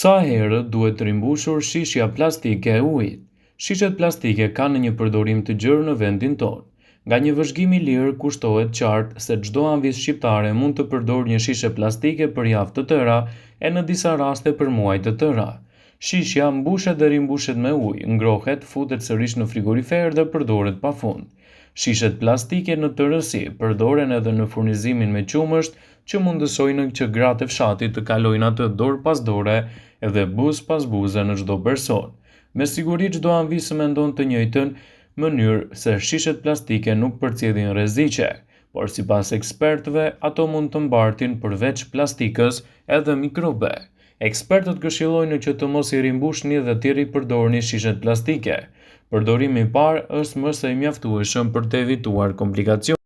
Sa herët duhet të rimbushur shishja plastike e ujit? Shishet plastike kanë një përdorim të gjerë në vendin tonë. Nga një vëzhgim i lirë kushtohet qartë se çdo anvis shqiptare mund të përdorë një shishe plastike për javë të tëra e në disa raste për muaj të tëra. Shishja mbushet dhe rimbushet me ujë, ngrohet, futet sërish në frigorifer dhe përdoret pafund. Shishet plastike në tërësi përdoren edhe në furnizimin me qumësht që mundësojnë që gratë e fshatit të kalojnë atë dorë pas dore edhe buzë pas buze në çdo person. Me siguri çdo anvis mendon të njëjtën mënyrë se shishet plastike nuk përcjellin rreziqe, por sipas ekspertëve ato mund të mbartin përveç plastikës edhe mikrobe. Ekspertët këshillojnë që të mos I rimbushni dhe të ripërdorni shishet plastike. Përdorimi I parë është më së mjaftueshëm për të evituar komplikacione.